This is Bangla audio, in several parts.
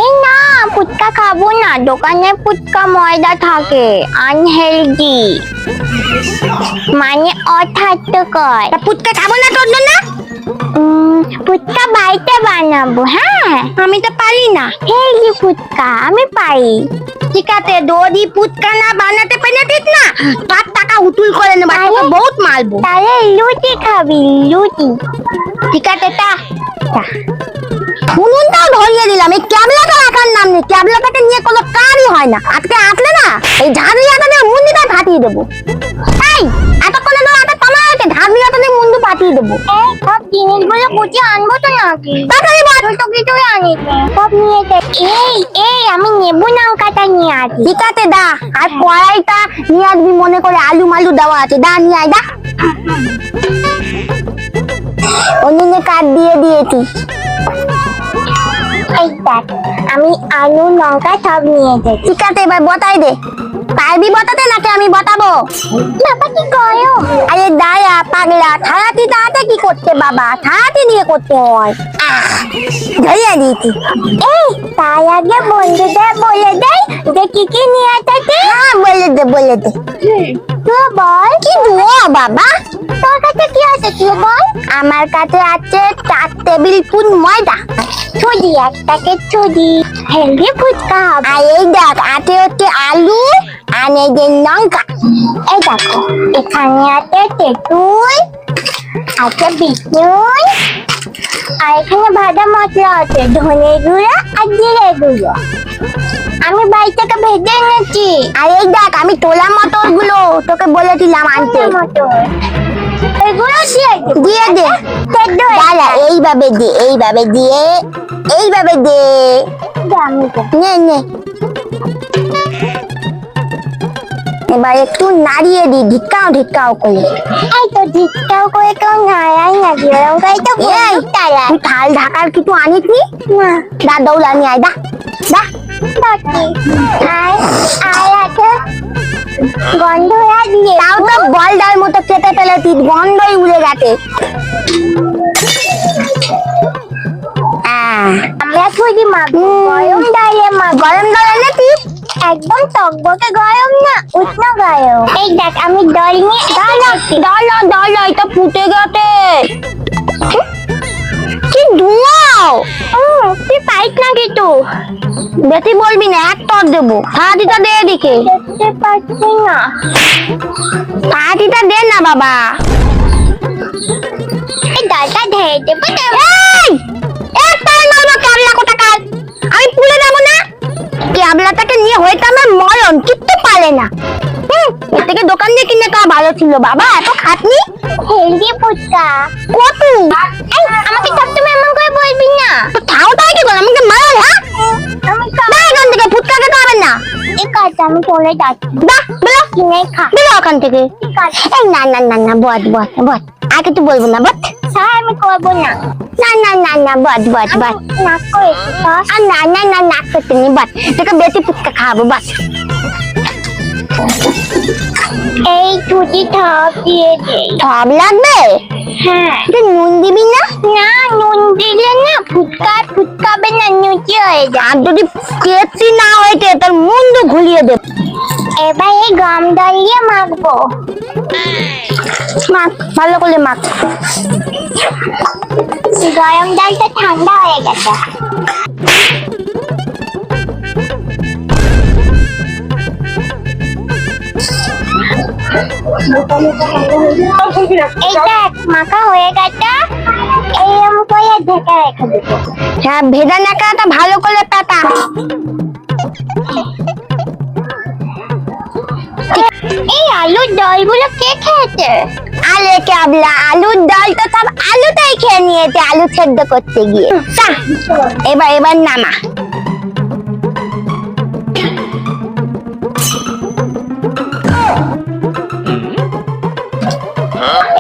এই না, ফুচকা খাবো না, দোকানের ফুচকা ময়দা থাকে, আনহেলদি, মানে অস্বাস্থ্যকর। ফুচকা খাবো না তোর জন্য? ফুচকা বাড়িতে বানাবো। হ্যাঁ, আমি তো পারি না। হেলদি ফুচকা আমি পারি। ঠিক আছে, যদি ফুচকা না বানাতে পারিস না, তার টাকা উতুল করে নেবো, তোকে বহুত মারবো। তাহলে লুচি খাবি, লুচি। ঠিক আছে, উনুনটাও ধরিয়ে দিলাম। এই ক্যাবলাটা রাখার নাম নেই, ক্যাবলাটাকে নিয়ে কোনো কাজই হয় না। আজকে আসলে না, এই ঝাড়ুয়াটা দিয়ে মুন্দিটা ফাটিয়ে দেবো। এই এতক্ষণে তো একটা তোমার হচ্ছে, ঝাড়ুয়াটা দিয়ে মুন্ডু ফাটিয়ে দেবো। এই সব জিনিসগুলো বুঝে আনবো তো নাকি? তাড়াতাড়ি বল। তো কিছুই আনিস সব নিয়েছে। এই আমি নেবু লঙ্কাটা নিয়ে আসি। ঠিক আছে, দা। আর কড়াইটা নিয়ে আসবি, মনে করে আলু মালু দেওয়া আছে। দা নিয়ে আয়, দা। উনুনে কাঠ দিয়ে দিয়েছি। এই দেখ, আমি আলু লঙ্কা সব নিয়ে এসেছি। ঠিক আছে, এবার বতাই দে। পারবি বতাতে নাকি আমি বতাবো? বাবা কি করো? আরে দায়া পাগলা, থালাটি তাতে কি করতে বাবা? থালাটি দিয়ে করতে হয়। ধরিয়ে দিয়েছি। এই তার আগে বন্ধুদের বলে দেয় যে কি কি নিয়ে এসেছি। হ্যাঁ, বলে দে, বলে দে। তুই বল। কি দুয়া বাবা? তোর কাছে কি আছে তুই বল। আমার কাছে আছে 4 টেবিল স্পুন ময়দা, ছুরি, এক প্যাকেট ছুরি, হেলদি ফুচকা হবে। আর এই দেখ আছে হচ্ছে আলু, আর এই যে লঙ্কা। এই দেখো, এখানে আছে তেঁতুল, আছে বিটনুন, আর এখানে ভাজা মশলা আছে, ধনে গুঁড়ো আর জিরে গুঁড়ো। আমি বাড়ি থেকে ভেজে এনেছি। আর এই দেখ আমি তোলা মটর গুলো তোকে বলেছিলাম আনতে। এগুলো দিয়ে দে। দাঁড়া, এইভাবে দে, এইভাবে দিয়ে, এইভাবে দে। নে নে, এবার একটু নাড়িয়ে দি, ধিক্কাও ধিক্কাও করে। এই তো ঝিটকাও করে কেউ নাড়াই না দিয়ে লঙ্কাই তো এই, তারা তুই থাল ঢাকার কিছু আনিস নি? না দা দৌড়া নিয়ে আয়, দা দা। বাকি আর আছে গন্ধ দিয়ে তাও তো বলদার মতো কেটে ফেলেছিস, গন্ধই উড়ে গেছে। আমরা খুঁজি মাখবো গরম ডালে গরম জল এনেছিস? একদম টকবকে গরম না, উষ্ণ গরম। এই দেখ আমি দল নিয়ে দল এটা ফুটে গেছে। কি ধোঁয়াও! তুই পাইস না কিন্তু বেশি বলবি না, এক টক দেবো। হাতিটা দে এদিকে, দেখতে পাচ্ছি না। হাতিটা দে না বাবা। এই ডালটা ঢেলে দেবো। এই একটাই মারবো ক্যাবলা কোথাকার। আমি পুলে যাবো না। ক্যাবলাটাকে নিয়ে হয়তো আমার মরণ, কিচ্ছু পারে না। এর থেকে দোকান দিয়ে কিনে খাওয়া ভালো ছিল বাবা, এত খাটনি। হেলদি ফুচকা কত? এই আমাকে সবসময় এমন করে বলবি না। তো খাও তাই কি করে? আমাকে মারো, হ্যাঁ? আমি না, এখান থেকে ফুচকা খেতে হবে না। ঠিক আছে আমি চলে যাচ্ছি। দা বেরো, কিনে খা। বেরো ওখান থেকে। ঠিক আছে এই না না না না, বস বস বস, আর কিছু বলবো না, বস। স্যার আমি করবো না। না না না না, বস বস বস। নাক করেছি বস। আর না না না, নাক করতে নি, বস। তোকে বেশি ফুচকা খাওয়াবো, বস। এই ছুটি ঠপ দিয়ে দে। সব লাগবে? হ্যাঁ তুই নুন দিবি না? না, নুন দিলে না ফুচকাবে না, নুচি হয়ে যায়। আর যদি কেসি না হইতে তোর মুন্ডু ঘুরিয়ে দেব। এবার এই গম দল দিয়ে মাখবো। মাখ, ভালো করে মাখ। গরম ডালটা ঠান্ডা হয়ে গেছে। এই দেখ মাখা হয়ে গেছে, এইরকম করে ঢেকে রেখে দেবো। হ্যাঁ, ভেজা নাকাটা ভালো করে পাতা। এই আলুর দলগুলো কে খেয়েছে? আলে ক্যাবলা, আলুর ডাল তো সব আলুটাই খেয়ে নিয়েছে আলু সেদ্ধ করতে গিয়ে। যা, এবার নামা।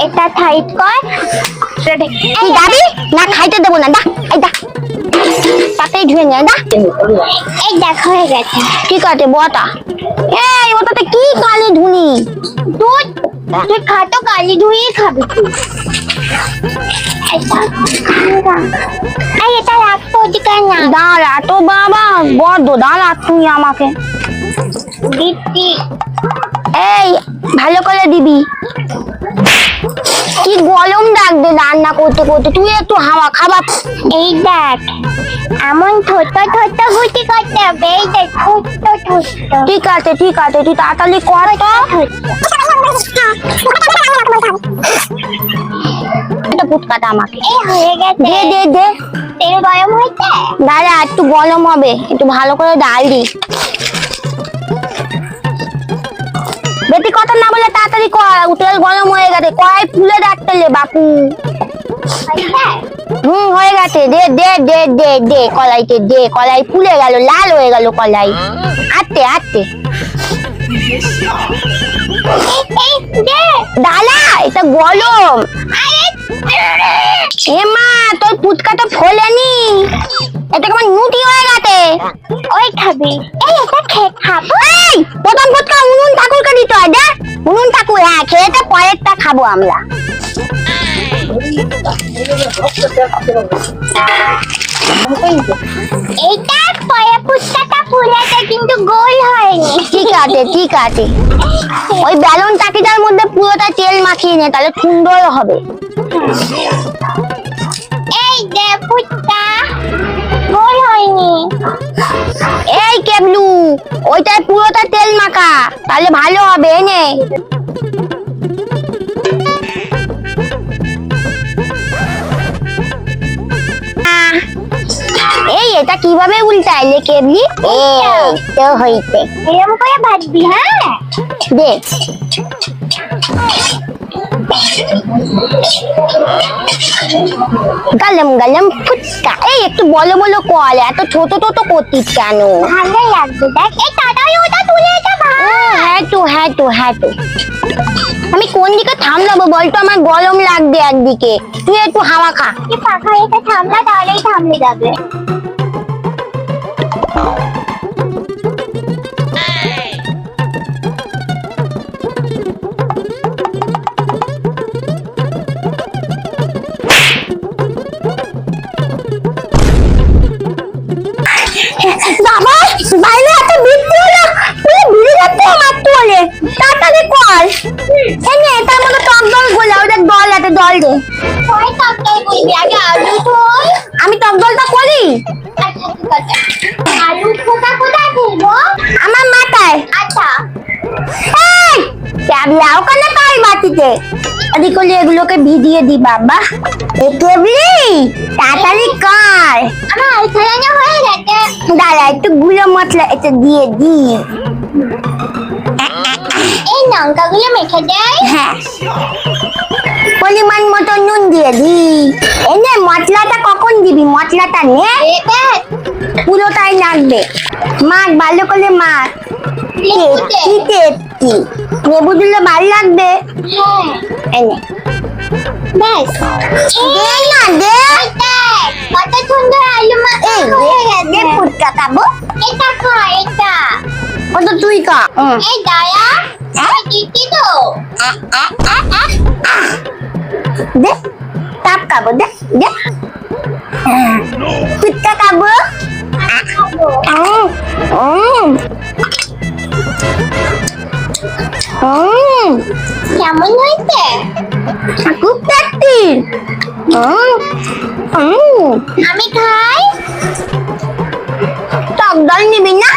এটা সাইড কর। তুই যাবি না? খাইতে দেবো না, দা এই দা, তাতেই ধুয়ে নিয়ে দা। এই দেখ হয়ে গেছে। ঠিক আছে বটা। এই ওটাতে কি কালি ধুনি? তুই খাটো কালি ধুয়ে খাবি তুই। এটা রাখবো ওদিকে না। দাঁড়া, এত বড্ড দাঁড়া তুই আমাকে। দিদি এই ভালো করে দিবি। কি গরম লাগবে রান্না করতে করতে, তুই একটু হাওয়া খাবার। এই দেখ এমন ছোট ছোট গুটি করতে হবে, এই দেখ ছোট ছোট। ঠিক আছে ঠিক আছে, তুই তাড়াতাড়ি কর তো। এটা ফুটকাটা আমাকে এই হয়ে গেছে। দে দে দে। তেল গরম হয়েছে? দাঁড়া একটু গরম হবে, একটু ভালো করে ডাল দি। বেটি কথা না বলে তাড়াতাড়ি কর, তেল গরম হয়ে গেছে, কড়াই ফুলে রাখতে বাপু। হয়ে গেছে, দে দে দে দে দে কড়াইতে দে। কড়াই ফুলে গেল, লাল হয়ে গেল কড়াই। আটতে আটতে ডালা, এটা গরম। এ মা তোর ফুটকাটা ফোলেনি, এটা কেমন নুটি হয়ে গেছে। ওই খাবি? এই এটা খেয়ে খাবো। এই প্রথম ফুটকা উনুন ঠাকুরকে দিতে হয়, দে। উনুন ঠাকুর, হ্যাঁ খেয়েতে পরেরটা খাবো আমরা। এইটা পরে ফুটকাটা ফুলেছে কিন্তু গোল হয়নি। ঠিক আছে ঠিক আছে, ওই বেলুন টাকিটার মধ্যে পুরোটা তেল মাখিয়ে নে, তাহলে সুন্দর হবে। এই দে ফুটকা গোল হয়নি। এই কেবলু, ওইটাই পুরোটা তেল মাখা, তাহলে ভালো হবে। এনে এই এটা কিভাবে উল্টাইলে কেবলি? এই তো হইছে, এরকম করে ভাজবি। হ্যাঁ দে। গালম গালম ফুটকা। এই একটু বলো বলো কল, এত ছোট ছোট করতিস কেন? ভালো লাগবে। দেখ এই তাড়াতাড়ি ওটা তুলে এটা ভাজ। হ্যাঁ তো হ্যাঁ তো হ্যাঁ তো। আমি কোন দিকে থামলাবো বলতো, আমার গরম লাগবে একদিকে, তুই একটু হাওয়া খা। কি পাখা রেখে থামলা, তাহলেই থামলে যাবে। বাবা বাইরে একটা বৃষ্টি হলো, পুরো ভিজে যাচ্ছে আমার তোলে, তাড়াতাড়ি কর। এনে তার মধ্যে টক দল গোলা, ওদের দল আছে, দল দে। পরে তরকারি করবি, আগে আলু ধোই। আমি টক দলটা করি। আচ্ছা ঠিক আছে। আলু খোসা কোথায় ফেলবো? আমার মাথায়। আচ্ছা এই ক্যাবলা ওখানে কার বাটিতে, এদিক করলে এগুলোকে ভিজিয়ে দি বাবা। এ কেবলি তাড়াতাড়ি কর। আমার আলু ছাড়ানো হয়ে গেছে। দাঁড়া একটু গুঁড়ো মশলা এটা দিয়ে দি। এই লঙ্কাগুলো মেখে দেয়। হ্যাঁ, পরিমাণ মতো নুন দিয়ে দি। এনে মশলাটা কখন দিবি? মশলাটা নে, এবার পুরোটাই লাগবে। মাখ ভালো করে মাখ। লেবুতে। টেস্টি, লেবু দিলে ভালো লাগবে। হ্যাঁ এনে ব্যাস। দে না দে। এই দেখ, কত সুন্দর আলু মাখা এই হয়ে দে গেছে। ফুটকা খাবো। এটা খা এটা। কত তুই খা। এই দায়া দিচ্ছি তো। দে তাপ খাবো, দে দে। ফুটকা খাবো। কেমন হয়েছে? খুব টেস্টি। আমি খাই। টক দল নিবি না?